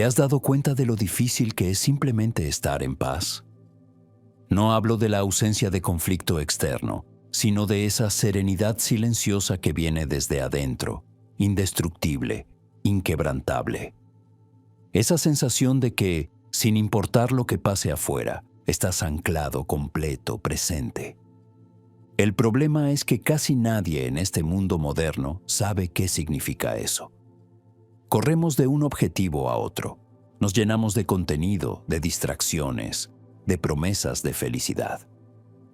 ¿Te has dado cuenta de lo difícil que es simplemente estar en paz? No hablo de la ausencia de conflicto externo, sino de esa serenidad silenciosa que viene desde adentro, indestructible, inquebrantable. Esa sensación de que, sin importar lo que pase afuera, estás anclado, completo, presente. El problema es que casi nadie en este mundo moderno sabe qué significa eso. Corremos de un objetivo a otro. Nos llenamos de contenido, de distracciones, de promesas de felicidad.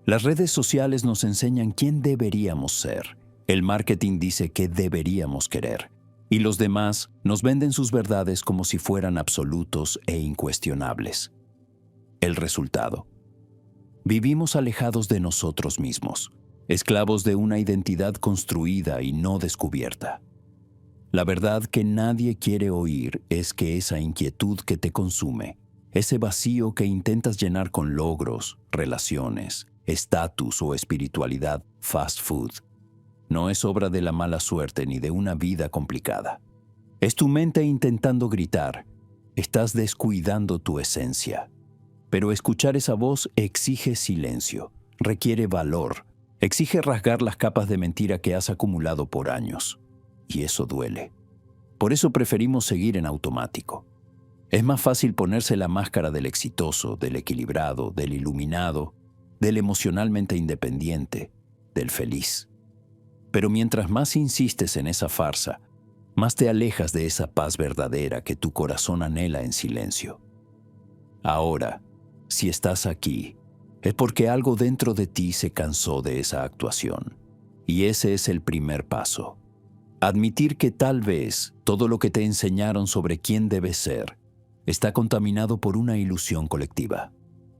Las redes sociales nos enseñan quién deberíamos ser. El marketing dice qué deberíamos querer. Y los demás nos venden sus verdades como si fueran absolutos e incuestionables. El resultado: vivimos alejados de nosotros mismos, esclavos de una identidad construida y no descubierta. La verdad que nadie quiere oír es que esa inquietud que te consume, ese vacío que intentas llenar con logros, relaciones, estatus o espiritualidad fast food, no es obra de la mala suerte ni de una vida complicada. Es tu mente intentando gritar: estás descuidando tu esencia. Pero escuchar esa voz exige silencio, requiere valor, exige rasgar las capas de mentira que has acumulado por años. Y eso duele. Por eso preferimos seguir en automático. Es más fácil ponerse la máscara del exitoso, del equilibrado, del iluminado, del emocionalmente independiente, del feliz. Pero mientras más insistes en esa farsa, más te alejas de esa paz verdadera que tu corazón anhela en silencio. Ahora, si estás aquí, es porque algo dentro de ti se cansó de esa actuación. Y ese es el primer paso. Admitir que tal vez todo lo que te enseñaron sobre quién debes ser está contaminado por una ilusión colectiva.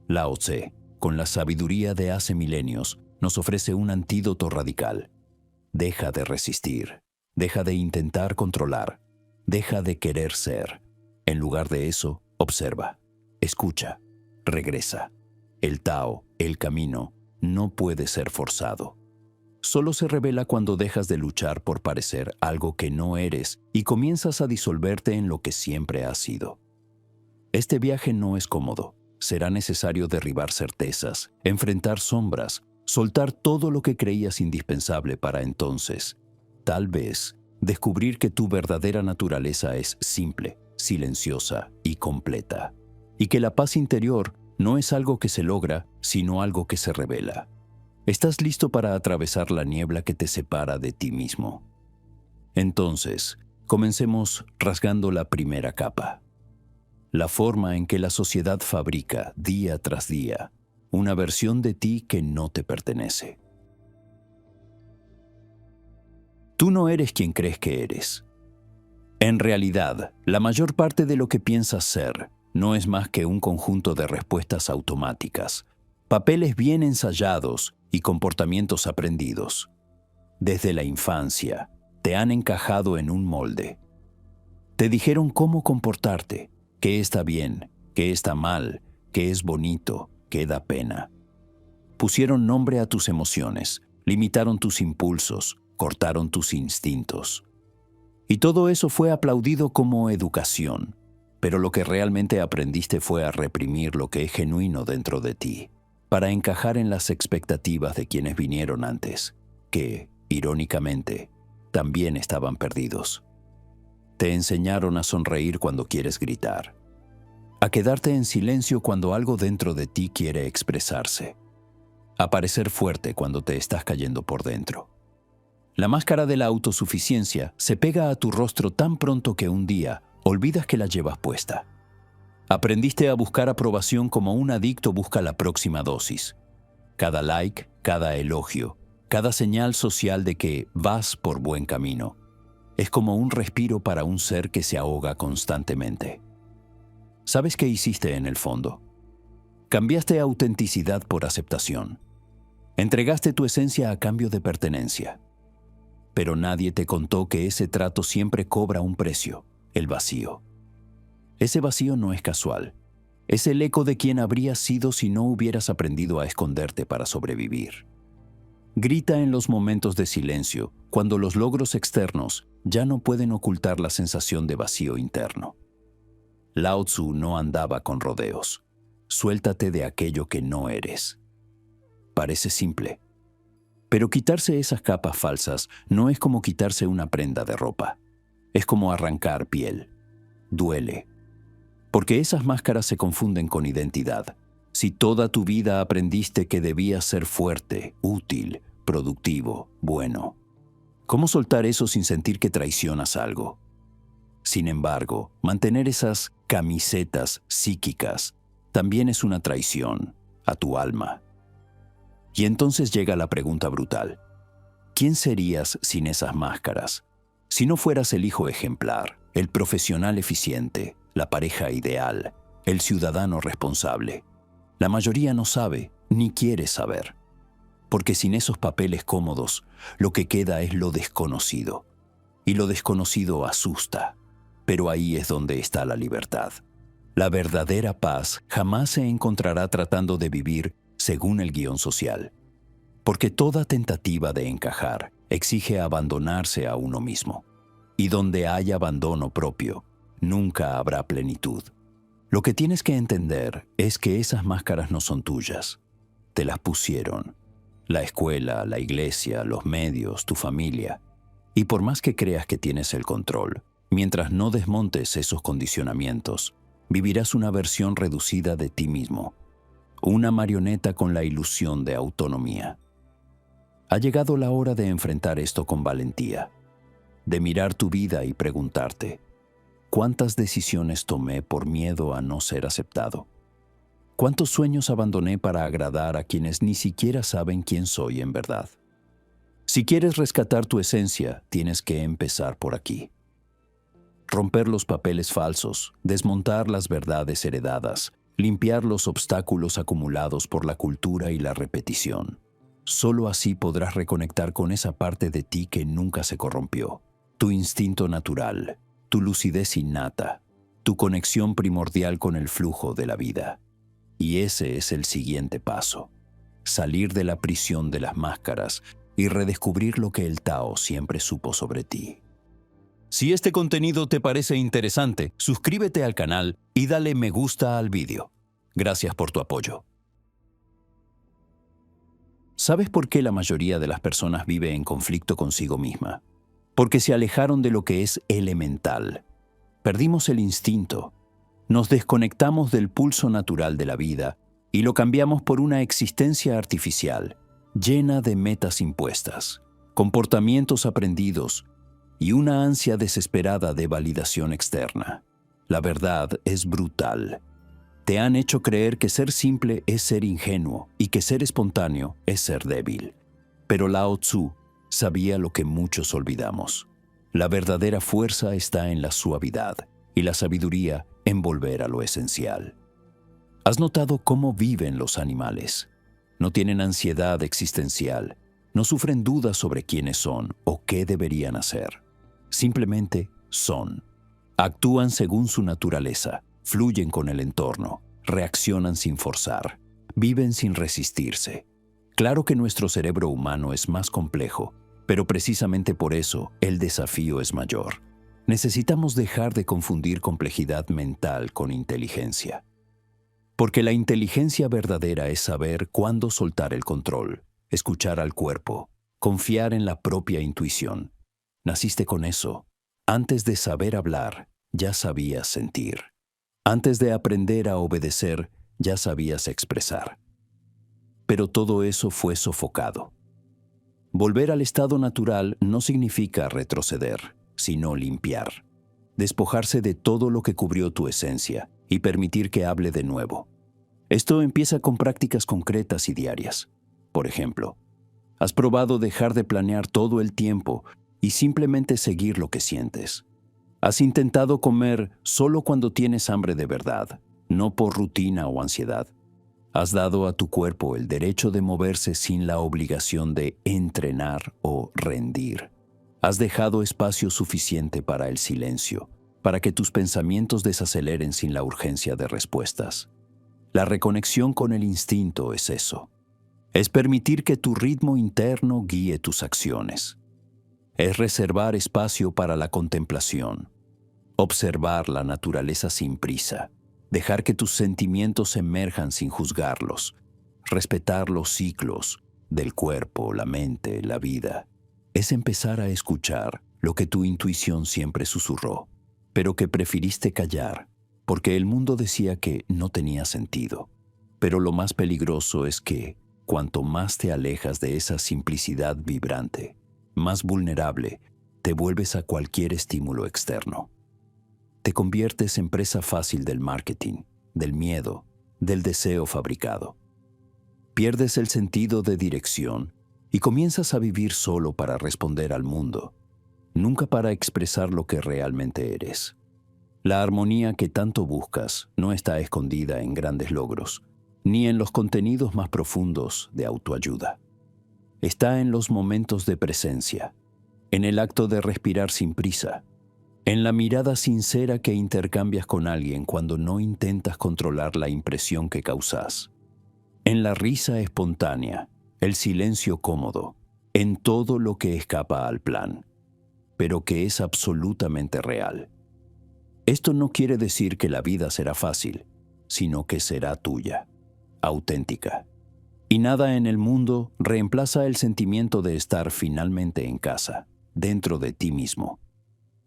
Lao Tse, con la sabiduría de hace milenios, nos ofrece un antídoto radical. Deja de resistir, deja de intentar controlar, deja de querer ser. En lugar de eso, observa, escucha, regresa. El Tao, el camino, no puede ser forzado. Solo se revela cuando dejas de luchar por parecer algo que no eres y comienzas a disolverte en lo que siempre has sido. Este viaje no es cómodo. Será necesario derribar certezas, enfrentar sombras, soltar todo lo que creías indispensable para entonces, tal vez, descubrir que tu verdadera naturaleza es simple, silenciosa y completa. Y que la paz interior no es algo que se logra, sino algo que se revela. ¿Estás listo para atravesar la niebla que te separa de ti mismo? Entonces, comencemos rasgando la primera capa. La forma en que la sociedad fabrica, día tras día, una versión de ti que no te pertenece. Tú no eres quien crees que eres. En realidad, la mayor parte de lo que piensas ser no es más que un conjunto de respuestas automáticas, papeles bien ensayados y comportamientos aprendidos. Desde la infancia, te han encajado en un molde. Te dijeron cómo comportarte, qué está bien, qué está mal, qué es bonito, qué da pena. Pusieron nombre a tus emociones, limitaron tus impulsos, cortaron tus instintos. Y todo eso fue aplaudido como educación, pero lo que realmente aprendiste fue a reprimir lo que es genuino dentro de ti, para encajar en las expectativas de quienes vinieron antes, que, irónicamente, también estaban perdidos. Te enseñaron a sonreír cuando quieres gritar, a quedarte en silencio cuando algo dentro de ti quiere expresarse, a parecer fuerte cuando te estás cayendo por dentro. La máscara de la autosuficiencia se pega a tu rostro tan pronto que un día olvidas que la llevas puesta. Aprendiste a buscar aprobación como un adicto busca la próxima dosis. Cada like, cada elogio, cada señal social de que vas por buen camino, es como un respiro para un ser que se ahoga constantemente. ¿Sabes qué hiciste en el fondo? Cambiaste autenticidad por aceptación. Entregaste tu esencia a cambio de pertenencia. Pero nadie te contó que ese trato siempre cobra un precio, el vacío. Ese vacío no es casual. Es el eco de quien habrías sido si no hubieras aprendido a esconderte para sobrevivir. Grita en los momentos de silencio, cuando los logros externos ya no pueden ocultar la sensación de vacío interno. Lao Tzu no andaba con rodeos. Suéltate de aquello que no eres. Parece simple. Pero quitarse esas capas falsas no es como quitarse una prenda de ropa. Es como arrancar piel. Duele. Porque esas máscaras se confunden con identidad. Si toda tu vida aprendiste que debías ser fuerte, útil, productivo, bueno, ¿cómo soltar eso sin sentir que traicionas algo? Sin embargo, mantener esas camisetas psíquicas también es una traición a tu alma. Y entonces llega la pregunta brutal. ¿Quién serías sin esas máscaras? Si no fueras el hijo ejemplar, el profesional eficiente, la pareja ideal, el ciudadano responsable. La mayoría no sabe ni quiere saber. Porque sin esos papeles cómodos, lo que queda es lo desconocido. Y lo desconocido asusta. Pero ahí es donde está la libertad. La verdadera paz jamás se encontrará tratando de vivir según el guión social. Porque toda tentativa de encajar exige abandonarse a uno mismo. Y donde hay abandono propio, nunca habrá plenitud. Lo que tienes que entender es que esas máscaras no son tuyas. Te las pusieron. La escuela, la iglesia, los medios, tu familia. Y por más que creas que tienes el control, mientras no desmontes esos condicionamientos, vivirás una versión reducida de ti mismo. Una marioneta con la ilusión de autonomía. Ha llegado la hora de enfrentar esto con valentía. De mirar tu vida y preguntarte, ¿cuántas decisiones tomé por miedo a no ser aceptado? ¿Cuántos sueños abandoné para agradar a quienes ni siquiera saben quién soy en verdad? Si quieres rescatar tu esencia, tienes que empezar por aquí. Romper los papeles falsos, desmontar las verdades heredadas, limpiar los obstáculos acumulados por la cultura y la repetición. Solo así podrás reconectar con esa parte de ti que nunca se corrompió. Tu instinto natural, tu lucidez innata, tu conexión primordial con el flujo de la vida. Y ese es el siguiente paso. Salir de la prisión de las máscaras y redescubrir lo que el Tao siempre supo sobre ti. Si este contenido te parece interesante, suscríbete al canal y dale me gusta al vídeo. Gracias por tu apoyo. ¿Sabes por qué la mayoría de las personas vive en conflicto consigo misma? Porque se alejaron de lo que es elemental. Perdimos el instinto. Nos desconectamos del pulso natural de la vida y lo cambiamos por una existencia artificial, llena de metas impuestas, comportamientos aprendidos y una ansia desesperada de validación externa. La verdad es brutal. Te han hecho creer que ser simple es ser ingenuo y que ser espontáneo es ser débil. Pero Lao Tzu sabía lo que muchos olvidamos. La verdadera fuerza está en la suavidad y la sabiduría en volver a lo esencial. ¿Has notado cómo viven los animales? No tienen ansiedad existencial, no sufren dudas sobre quiénes son o qué deberían hacer. Simplemente son. Actúan según su naturaleza, fluyen con el entorno, reaccionan sin forzar, viven sin resistirse. Claro que nuestro cerebro humano es más complejo, pero precisamente por eso el desafío es mayor. Necesitamos dejar de confundir complejidad mental con inteligencia. Porque la inteligencia verdadera es saber cuándo soltar el control, escuchar al cuerpo, confiar en la propia intuición. Naciste con eso. Antes de saber hablar, ya sabías sentir. Antes de aprender a obedecer, ya sabías expresar. Pero todo eso fue sofocado. Volver al estado natural no significa retroceder, sino limpiar. Despojarse de todo lo que cubrió tu esencia y permitir que hable de nuevo. Esto empieza con prácticas concretas y diarias. Por ejemplo, ¿has probado dejar de planear todo el tiempo y simplemente seguir lo que sientes? ¿Has intentado comer solo cuando tienes hambre de verdad, no por rutina o ansiedad? ¿Has dado a tu cuerpo el derecho de moverse sin la obligación de entrenar o rendir? ¿Has dejado espacio suficiente para el silencio, para que tus pensamientos desaceleren sin la urgencia de respuestas? La reconexión con el instinto es eso. Es permitir que tu ritmo interno guíe tus acciones. Es reservar espacio para la contemplación. Observar la naturaleza sin prisa, dejar que tus sentimientos emerjan sin juzgarlos, respetar los ciclos del cuerpo, la mente, la vida, es empezar a escuchar lo que tu intuición siempre susurró, pero que preferiste callar porque el mundo decía que no tenía sentido. Pero lo más peligroso es que, cuanto más te alejas de esa simplicidad vibrante, más vulnerable te vuelves a cualquier estímulo externo. Te conviertes en presa fácil del marketing, del miedo, del deseo fabricado. Pierdes el sentido de dirección y comienzas a vivir solo para responder al mundo, nunca para expresar lo que realmente eres. La armonía que tanto buscas no está escondida en grandes logros, ni en los contenidos más profundos de autoayuda. Está en los momentos de presencia, en el acto de respirar sin prisa, en la mirada sincera que intercambias con alguien cuando no intentas controlar la impresión que causas, en la risa espontánea, el silencio cómodo, en todo lo que escapa al plan, pero que es absolutamente real. Esto no quiere decir que la vida será fácil, sino que será tuya, auténtica. Y nada en el mundo reemplaza el sentimiento de estar finalmente en casa, dentro de ti mismo.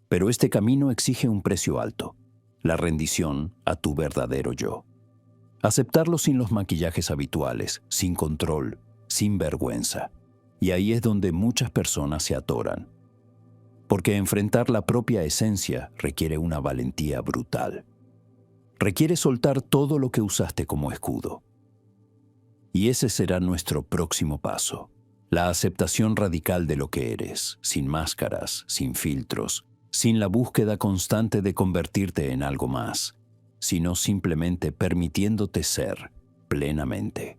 Pero este camino exige un precio alto, la rendición a tu verdadero yo. Aceptarlo sin los maquillajes habituales, sin control, sin vergüenza. Y ahí es donde muchas personas se atoran. Porque enfrentar la propia esencia requiere una valentía brutal. Requiere soltar todo lo que usaste como escudo. Y ese será nuestro próximo paso. La aceptación radical de lo que eres, sin máscaras, sin filtros, sin la búsqueda constante de convertirte en algo más, sino simplemente permitiéndote ser plenamente.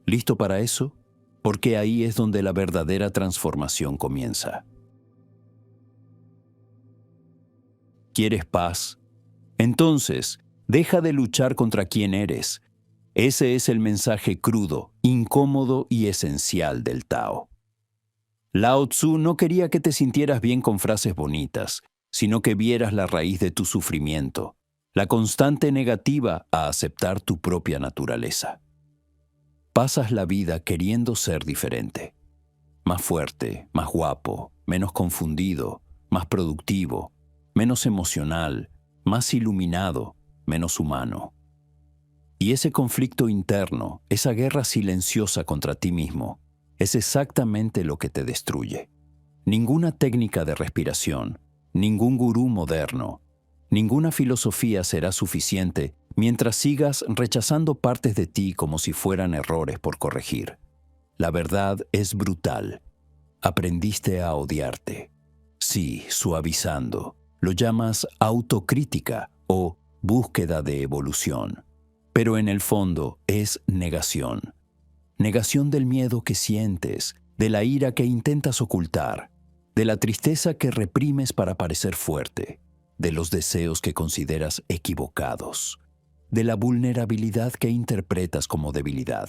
¿Listo para eso? Porque ahí es donde la verdadera transformación comienza. ¿Quieres paz? Entonces, deja de luchar contra quien eres. Ese es el mensaje crudo, incómodo y esencial del Tao. Lao Tzu no quería que te sintieras bien con frases bonitas, sino que vieras la raíz de tu sufrimiento, la constante negativa a aceptar tu propia naturaleza. Pasas la vida queriendo ser diferente, más fuerte, más guapo, menos confundido, más productivo, menos emocional, más iluminado, menos humano. Y ese conflicto interno, esa guerra silenciosa contra ti mismo, es exactamente lo que te destruye. Ninguna técnica de respiración, ningún gurú moderno, ninguna filosofía será suficiente mientras sigas rechazando partes de ti como si fueran errores por corregir. La verdad es brutal. Aprendiste a odiarte. Sí, suavizando. Lo llamas autocrítica o búsqueda de evolución. Pero en el fondo es negación. Negación del miedo que sientes, de la ira que intentas ocultar, de la tristeza que reprimes para parecer fuerte, de los deseos que consideras equivocados, de la vulnerabilidad que interpretas como debilidad.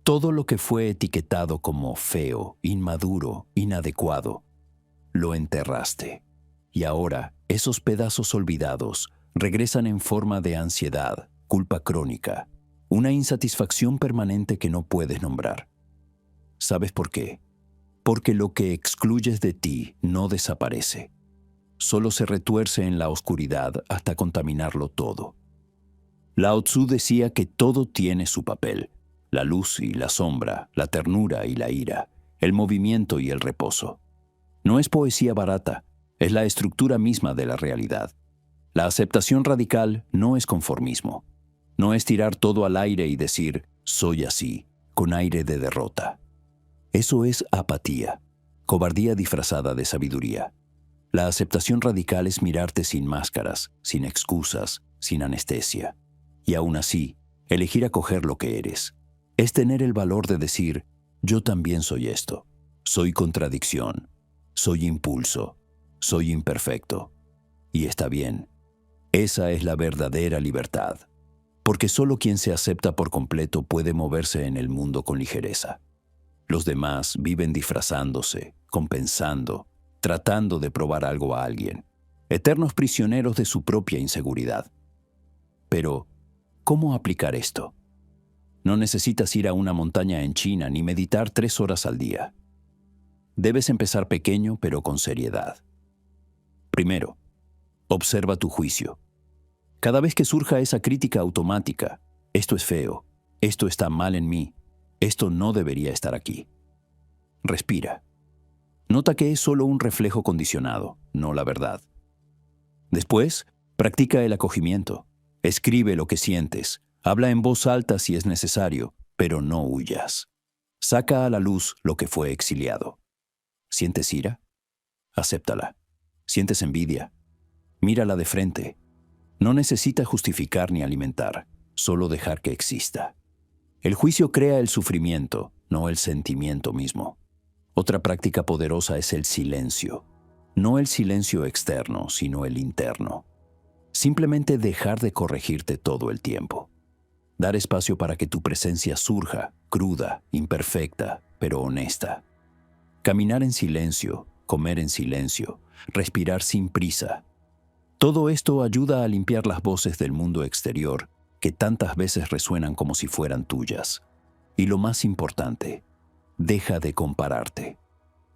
Todo lo que fue etiquetado como feo, inmaduro, inadecuado, lo enterraste. Y ahora, esos pedazos olvidados regresan en forma de ansiedad, culpa crónica, una insatisfacción permanente que no puedes nombrar. ¿Sabes por qué? Porque lo que excluyes de ti no desaparece. Solo se retuerce en la oscuridad hasta contaminarlo todo. Lao Tzu decía que todo tiene su papel: la luz y la sombra, la ternura y la ira, el movimiento y el reposo. No es poesía barata, es la estructura misma de la realidad. La aceptación radical no es conformismo. No es tirar todo al aire y decir, soy así, con aire de derrota. Eso es apatía, cobardía disfrazada de sabiduría. La aceptación radical es mirarte sin máscaras, sin excusas, sin anestesia. Y aún así, elegir acoger lo que eres. Es tener el valor de decir, yo también soy esto. Soy contradicción. Soy impulso. Soy imperfecto. Y está bien. Esa es la verdadera libertad. Porque solo quien se acepta por completo puede moverse en el mundo con ligereza. Los demás viven disfrazándose, compensando, tratando de probar algo a alguien. eternos prisioneros de su propia inseguridad. Pero, ¿cómo aplicar esto? No necesitas ir a una montaña en China ni meditar 3 horas al día. Debes empezar pequeño pero con seriedad. Primero, observa tu juicio. Cada vez que surja esa crítica automática, esto es feo, esto está mal en mí, esto no debería estar aquí. Respira. Nota que es solo un reflejo condicionado, no la verdad. Después, practica el acogimiento. Escribe lo que sientes. Habla en voz alta si es necesario, pero no huyas. Saca a la luz lo que fue exiliado. ¿Sientes ira? Acéptala. ¿Sientes envidia? Mírala de frente. No necesita justificar ni alimentar, solo dejar que exista. El juicio crea el sufrimiento, no el sentimiento mismo. Otra práctica poderosa es el silencio. No el silencio externo, sino el interno. Simplemente dejar de corregirte todo el tiempo. Dar espacio para que tu presencia surja, cruda, imperfecta, pero honesta. Caminar en silencio, comer en silencio, respirar sin prisa. Todo esto ayuda a limpiar las voces del mundo exterior que tantas veces resuenan como si fueran tuyas. Y lo más importante, deja de compararte.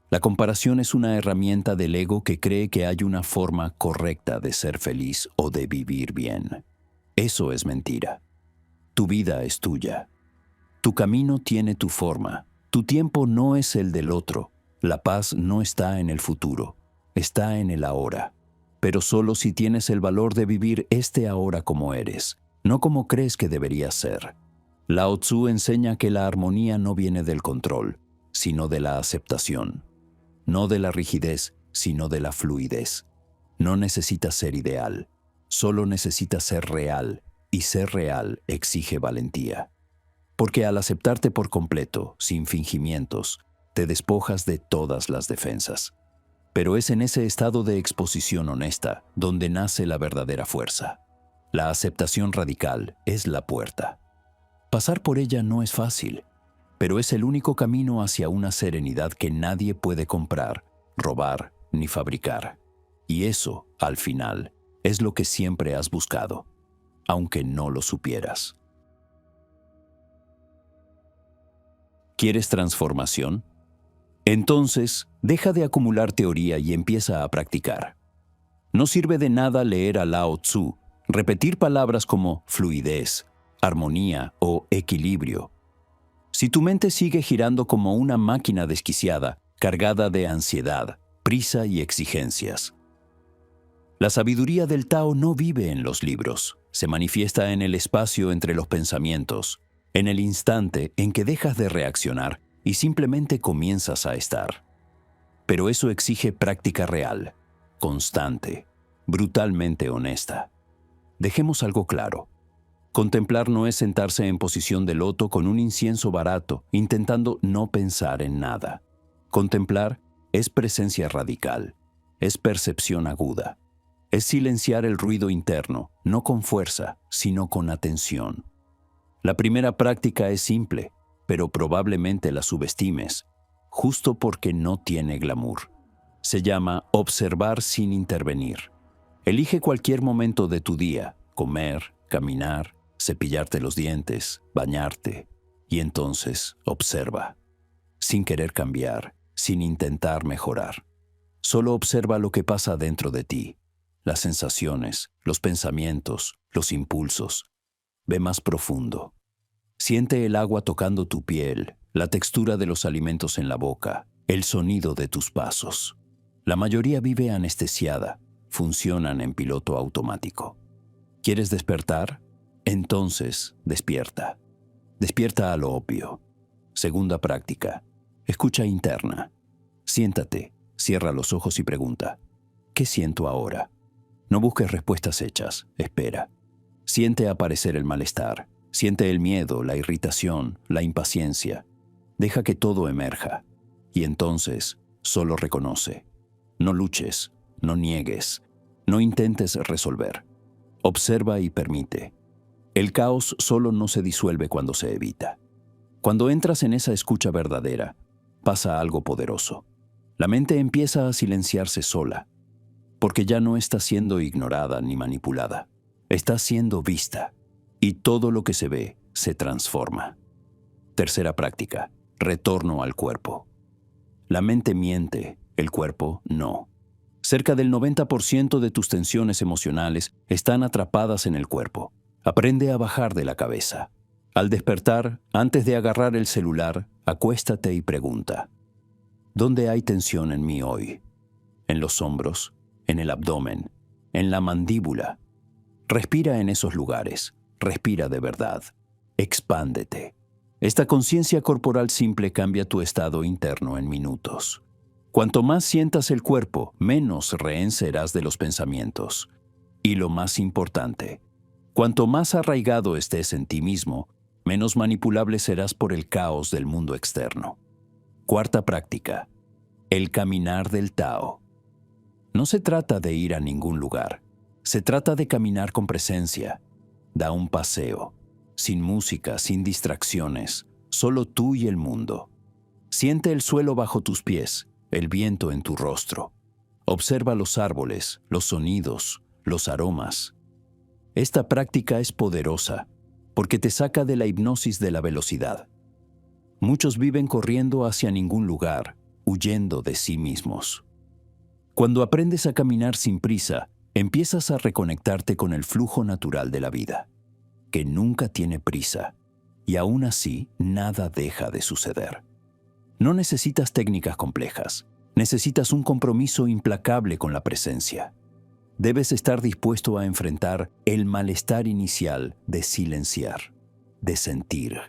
La comparación es una herramienta del ego que cree que hay una forma correcta de ser feliz o de vivir bien. Eso es mentira. Tu vida es tuya. Tu camino tiene tu forma. Tu tiempo no es el del otro. La paz no está en el futuro. Está en el ahora. Pero solo si tienes el valor de vivir este ahora como eres, no como crees que deberías ser. Lao Tzu enseña que la armonía no viene del control, sino de la aceptación. No de la rigidez, sino de la fluidez. No necesitas ser ideal, solo necesitas ser real, y ser real exige valentía. Porque al aceptarte por completo, sin fingimientos, te despojas de todas las defensas. Pero es en ese estado de exposición honesta donde nace la verdadera fuerza. La aceptación radical es la puerta. Pasar por ella no es fácil, pero es el único camino hacia una serenidad que nadie puede comprar, robar ni fabricar. Y eso, al final, es lo que siempre has buscado, aunque no lo supieras. ¿Quieres transformación? Entonces, deja de acumular teoría y empieza a practicar. No sirve de nada leer a Lao Tzu, repetir palabras como fluidez, armonía o equilibrio. Si tu mente sigue girando como una máquina desquiciada, cargada de ansiedad, prisa y exigencias. La sabiduría del Tao no vive en los libros, se manifiesta en el espacio entre los pensamientos, en el instante en que dejas de reaccionar y simplemente comienzas a estar. Pero eso exige práctica real, constante, brutalmente honesta. Dejemos algo claro. Contemplar no es sentarse en posición de loto con un incienso barato, intentando no pensar en nada. Contemplar es presencia radical, es percepción aguda, es silenciar el ruido interno, no con fuerza, sino con atención. La primera práctica es simple, pero probablemente la subestimes, justo porque no tiene glamour. Se llama observar sin intervenir. Elige cualquier momento de tu día, comer, caminar, cepillarte los dientes, bañarte, y entonces observa, sin querer cambiar, sin intentar mejorar. Solo observa lo que pasa dentro de ti, las sensaciones, los pensamientos, los impulsos. Ve más profundo. Siente el agua tocando tu piel, la textura de los alimentos en la boca, el sonido de tus pasos. La mayoría vive anestesiada, funcionan en piloto automático. ¿Quieres despertar? Entonces, despierta. Despierta a lo obvio. Segunda práctica. Escucha interna. Siéntate, cierra los ojos y pregunta, ¿qué siento ahora? No busques respuestas hechas, espera. Siente aparecer el malestar, siente el miedo, la irritación, la impaciencia. Deja que todo emerja. Y entonces, solo reconoce. No luches, no niegues, no intentes resolver. Observa y permite. El caos solo no se disuelve cuando se evita. Cuando entras en esa escucha verdadera, pasa algo poderoso. La mente empieza a silenciarse sola. porque ya no está siendo ignorada ni manipulada. Está siendo vista, y todo lo que se ve se transforma. Tercera práctica: retorno al cuerpo. La mente miente, el cuerpo no. Cerca del 90% de tus tensiones emocionales están atrapadas en el cuerpo. Aprende a bajar de la cabeza. Al despertar, antes de agarrar el celular, acuéstate y pregunta: ¿dónde hay tensión en mí hoy? ¿En los hombros? ¿En el abdomen? ¿En la mandíbula? Respira en esos lugares. Respira de verdad. Expándete. Esta conciencia corporal simple cambia tu estado interno en minutos. Cuanto más sientas el cuerpo, menos rehén serás de los pensamientos. Y lo más importante, cuanto más arraigado estés en ti mismo, menos manipulable serás por el caos del mundo externo. Cuarta práctica: el caminar del Tao. No se trata de ir a ningún lugar. Se trata de caminar con presencia. Da un paseo, sin música, sin distracciones, solo tú y el mundo. Siente el suelo bajo tus pies, el viento en tu rostro. Observa los árboles, los sonidos, los aromas. Esta práctica es poderosa porque te saca de la hipnosis de la velocidad. Muchos viven corriendo hacia ningún lugar, huyendo de sí mismos. Cuando aprendes a caminar sin prisa, empiezas a reconectarte con el flujo natural de la vida, que nunca tiene prisa, y aún así nada deja de suceder. No necesitas técnicas complejas, necesitas un compromiso implacable con la presencia. Debes estar dispuesto a enfrentar el malestar inicial de silenciar, de sentir,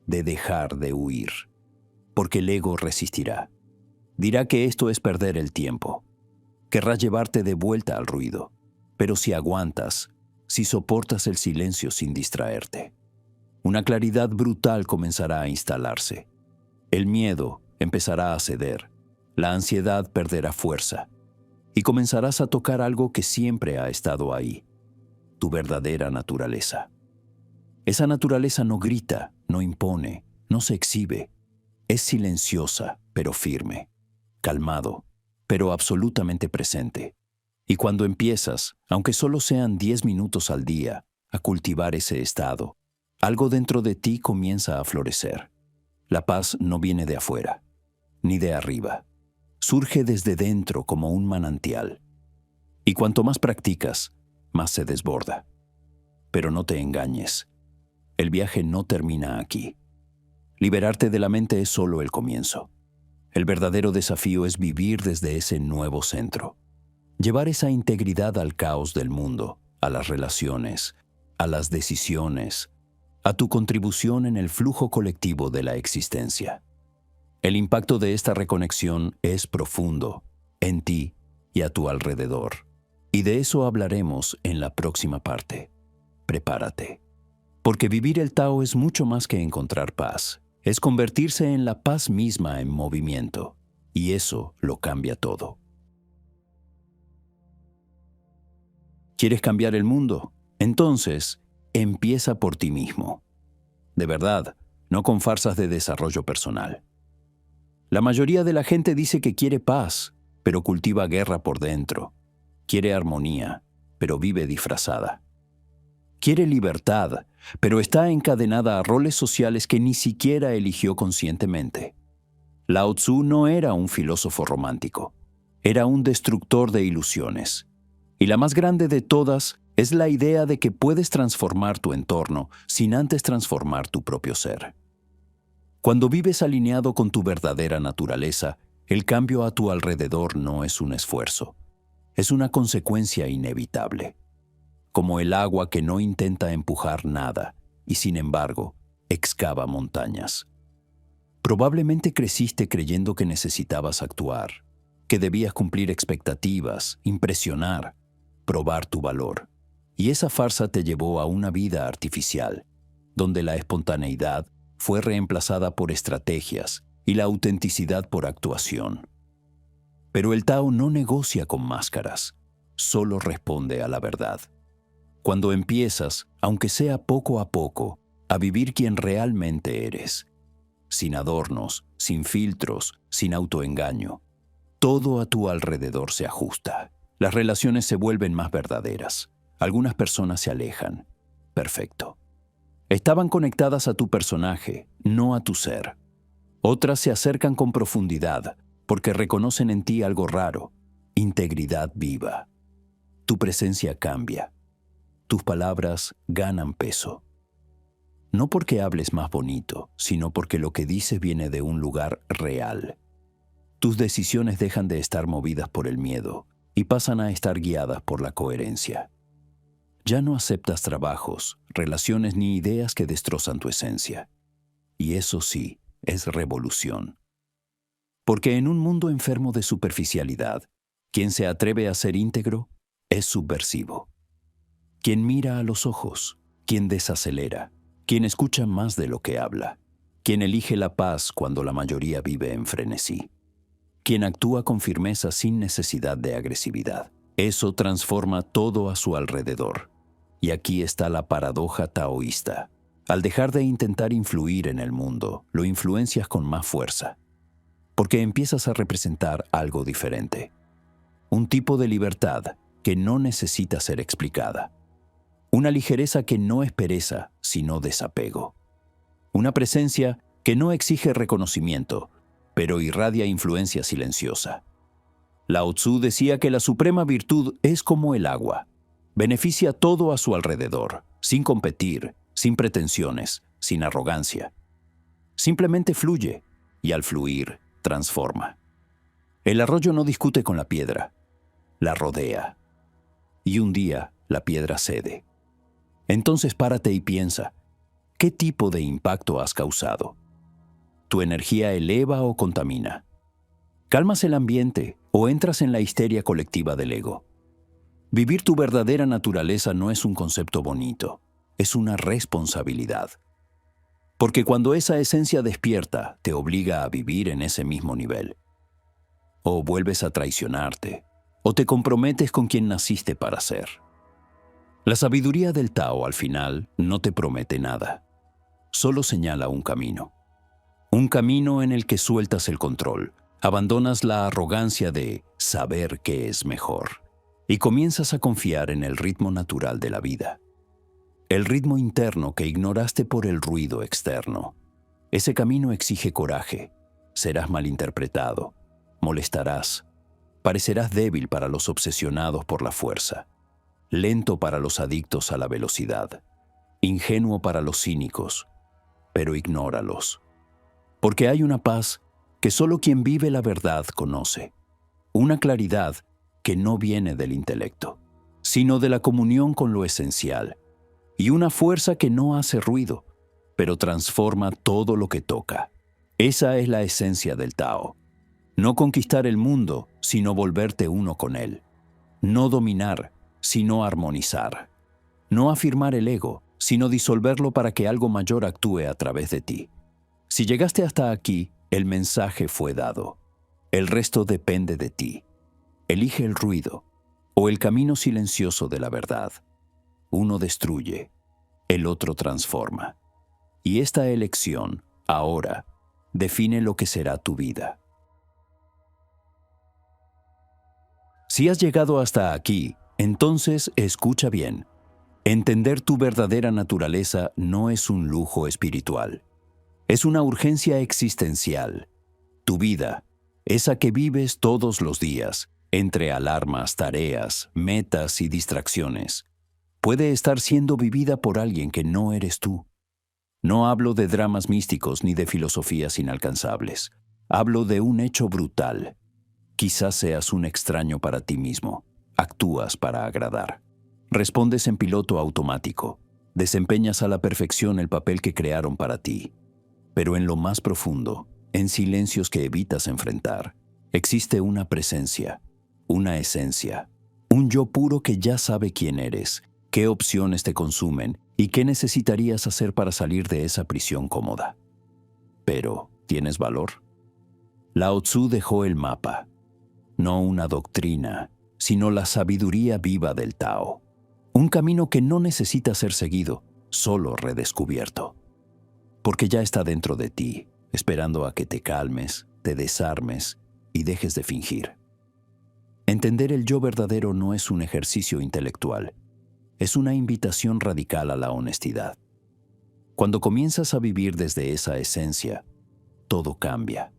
de dejar de huir, porque el ego resistirá. Dirá que esto es perder el tiempo. Querrá llevarte de vuelta al ruido, pero si aguantas, si soportas el silencio sin distraerte, una claridad brutal comenzará a instalarse. El miedo empezará a ceder, la ansiedad perderá fuerza, y comenzarás a tocar algo que siempre ha estado ahí, tu verdadera naturaleza. Esa naturaleza no grita, no impone, no se exhibe. Es silenciosa, pero firme, calmado, pero absolutamente presente. Y cuando empiezas, aunque solo sean 10 minutos al día, a cultivar ese estado, algo dentro de ti comienza a florecer. La paz no viene de afuera, ni de arriba. Surge desde dentro como un manantial. Y cuanto más practicas, más se desborda. Pero no te engañes. El viaje no termina aquí. Liberarte de la mente es solo el comienzo. El verdadero desafío es vivir desde ese nuevo centro. Llevar esa integridad al caos del mundo, a las relaciones, a las decisiones, a tu contribución en el flujo colectivo de la existencia. El impacto de esta reconexión es profundo, en ti y a tu alrededor. Y de eso hablaremos en la próxima parte. Prepárate. Porque vivir el Tao es mucho más que encontrar paz. Es convertirse en la paz misma en movimiento. Y eso lo cambia todo. ¿Quieres cambiar el mundo? Entonces, empieza por ti mismo. De verdad, no con farsas de desarrollo personal. La mayoría de la gente dice que quiere paz, pero cultiva guerra por dentro. Quiere armonía, pero vive disfrazada. Quiere libertad, pero está encadenada a roles sociales que ni siquiera eligió conscientemente. Lao Tzu no era un filósofo romántico, era un destructor de ilusiones. Y la más grande de todas es la idea de que puedes transformar tu entorno sin antes transformar tu propio ser. Cuando vives alineado con tu verdadera naturaleza, el cambio a tu alrededor no es un esfuerzo, es una consecuencia inevitable. Como el agua que no intenta empujar nada y, sin embargo, excava montañas. Probablemente creciste creyendo que necesitabas actuar, que debías cumplir expectativas, impresionar, probar tu valor. Y esa farsa te llevó a una vida artificial, donde la espontaneidad fue reemplazada por estrategias y la autenticidad por actuación. Pero el Tao no negocia con máscaras, solo responde a la verdad. Cuando empiezas, aunque sea poco a poco, a vivir quien realmente eres, sin adornos, sin filtros, sin autoengaño, todo a tu alrededor se ajusta. Las relaciones se vuelven más verdaderas. Algunas personas se alejan. Perfecto. Estaban conectadas a tu personaje, no a tu ser. Otras se acercan con profundidad porque reconocen en ti algo raro, integridad viva. Tu presencia cambia. Tus palabras ganan peso. No porque hables más bonito, sino porque lo que dices viene de un lugar real. Tus decisiones dejan de estar movidas por el miedo y pasan a estar guiadas por la coherencia. Ya no aceptas trabajos, relaciones ni ideas que destrozan tu esencia. Y eso sí, es revolución. Porque en un mundo enfermo de superficialidad, quien se atreve a ser íntegro es subversivo. Quien mira a los ojos, quien desacelera, quien escucha más de lo que habla, quien elige la paz cuando la mayoría vive en frenesí, quien actúa con firmeza sin necesidad de agresividad. Eso transforma todo a su alrededor. Y aquí está la paradoja taoísta. Al dejar de intentar influir en el mundo, lo influencias con más fuerza, porque empiezas a representar algo diferente. Un tipo de libertad que no necesita ser explicada. Una ligereza que no es pereza, sino desapego. Una presencia que no exige reconocimiento, pero irradia influencia silenciosa. Lao Tzu decía que la suprema virtud es como el agua. Beneficia todo a su alrededor, sin competir, sin pretensiones, sin arrogancia. Simplemente fluye, y al fluir, transforma. El arroyo no discute con la piedra, la rodea. Y un día, la piedra cede. Entonces párate y piensa, ¿qué tipo de impacto has causado? ¿Tu energía eleva o contamina? ¿Calmas el ambiente o entras en la histeria colectiva del ego? Vivir tu verdadera naturaleza no es un concepto bonito, es una responsabilidad. Porque cuando esa esencia despierta, te obliga a vivir en ese mismo nivel. O vuelves a traicionarte, o te comprometes con quien naciste para ser. La sabiduría del Tao, al final, no te promete nada. Solo señala un camino. Un camino en el que sueltas el control, abandonas la arrogancia de saber qué es mejor y comienzas a confiar en el ritmo natural de la vida. El ritmo interno que ignoraste por el ruido externo. Ese camino exige coraje. Serás malinterpretado, molestarás, parecerás débil para los obsesionados por la fuerza, lento para los adictos a la velocidad, ingenuo para los cínicos, pero ignóralos. Porque hay una paz que solo quien vive la verdad conoce, una claridad que no viene del intelecto, sino de la comunión con lo esencial, y una fuerza que no hace ruido, pero transforma todo lo que toca. Esa es la esencia del Tao. No conquistar el mundo, sino volverte uno con él. No dominar, sino armonizar. No afirmar el ego, sino disolverlo para que algo mayor actúe a través de ti. Si llegaste hasta aquí, el mensaje fue dado. El resto depende de ti. Elige el ruido o el camino silencioso de la verdad. Uno destruye, el otro transforma. Y esta elección, ahora, define lo que será tu vida. Si has llegado hasta aquí, entonces escucha bien. Entender tu verdadera naturaleza no es un lujo espiritual. Es una urgencia existencial. Tu vida, esa que vives todos los días, entre alarmas, tareas, metas y distracciones, puede estar siendo vivida por alguien que no eres tú. No hablo de dramas místicos ni de filosofías inalcanzables. Hablo de un hecho brutal. Quizás seas un extraño para ti mismo. Actúas para agradar. Respondes en piloto automático. Desempeñas a la perfección el papel que crearon para ti. Pero en lo más profundo, en silencios que evitas enfrentar, existe una presencia, una esencia, un yo puro que ya sabe quién eres, qué opciones te consumen y qué necesitarías hacer para salir de esa prisión cómoda. Pero, ¿tienes valor? Lao Tzu dejó el mapa, no una doctrina, sino la sabiduría viva del Tao. Un camino que no necesita ser seguido, solo redescubierto. Porque ya está dentro de ti, esperando a que te calmes, te desarmes y dejes de fingir. Entender el yo verdadero no es un ejercicio intelectual, es una invitación radical a la honestidad. Cuando comienzas a vivir desde esa esencia, todo cambia.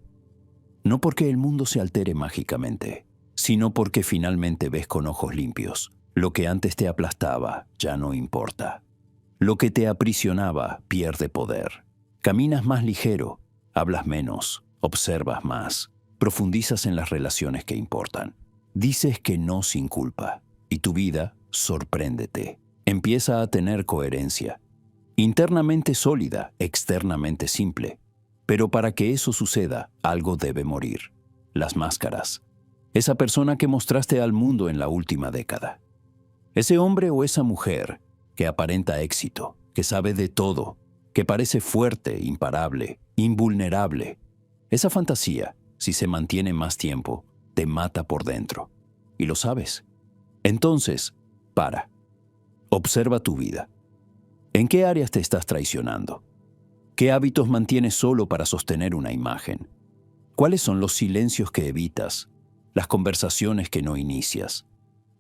No porque el mundo se altere mágicamente, sino porque finalmente ves con ojos limpios. Lo que antes te aplastaba ya no importa. Lo que te aprisionaba pierde poder. Caminas más ligero, hablas menos, observas más, profundizas en las relaciones que importan. Dices que no sin culpa, y tu vida, sorpréndete, empieza a tener coherencia. Internamente sólida, externamente simple. Pero para que eso suceda, algo debe morir. Las máscaras. Esa persona que mostraste al mundo en la última década. Ese hombre o esa mujer que aparenta éxito, que sabe de todo, que parece fuerte, imparable, invulnerable. Esa fantasía, si se mantiene más tiempo, te mata por dentro. Y lo sabes. Entonces, para. Observa tu vida. ¿En qué áreas te estás traicionando? ¿Qué hábitos mantienes solo para sostener una imagen? ¿Cuáles son los silencios que evitas, las conversaciones que no inicias,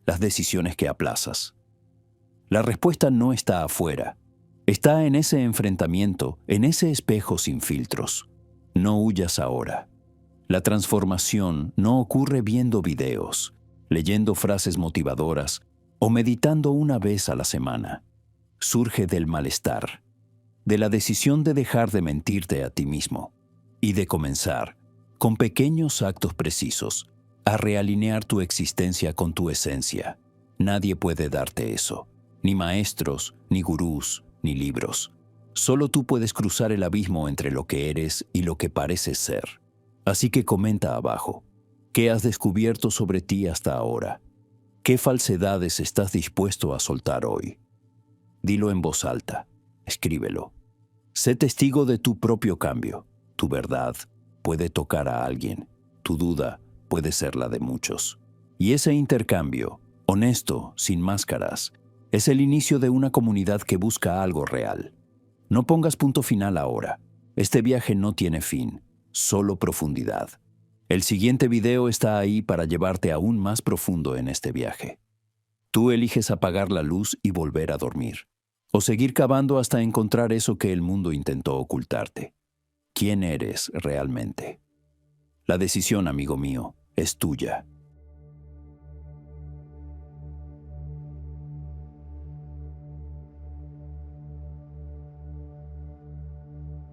las decisiones que aplazas? La respuesta no está afuera. Está en ese enfrentamiento, en ese espejo sin filtros. No huyas ahora. La transformación no ocurre viendo videos, leyendo frases motivadoras o meditando una vez a la semana. Surge del malestar, de la decisión de dejar de mentirte a ti mismo y de comenzar, con pequeños actos precisos, a realinear tu existencia con tu esencia. Nadie puede darte eso, ni maestros, ni gurús, ni libros. Solo tú puedes cruzar el abismo entre lo que eres y lo que pareces ser. Así que comenta abajo, ¿qué has descubierto sobre ti hasta ahora? ¿Qué falsedades estás dispuesto a soltar hoy? Dilo en voz alta, escríbelo. Sé testigo de tu propio cambio. Tu verdad puede tocar a alguien, tu duda puede ser la de muchos. Y ese intercambio, honesto, sin máscaras, es el inicio de una comunidad que busca algo real. No pongas punto final ahora. Este viaje no tiene fin, solo profundidad. El siguiente video está ahí para llevarte aún más profundo en este viaje. Tú eliges apagar la luz y volver a dormir, o seguir cavando hasta encontrar eso que el mundo intentó ocultarte. ¿Quién eres realmente? La decisión, amigo mío, es tuya.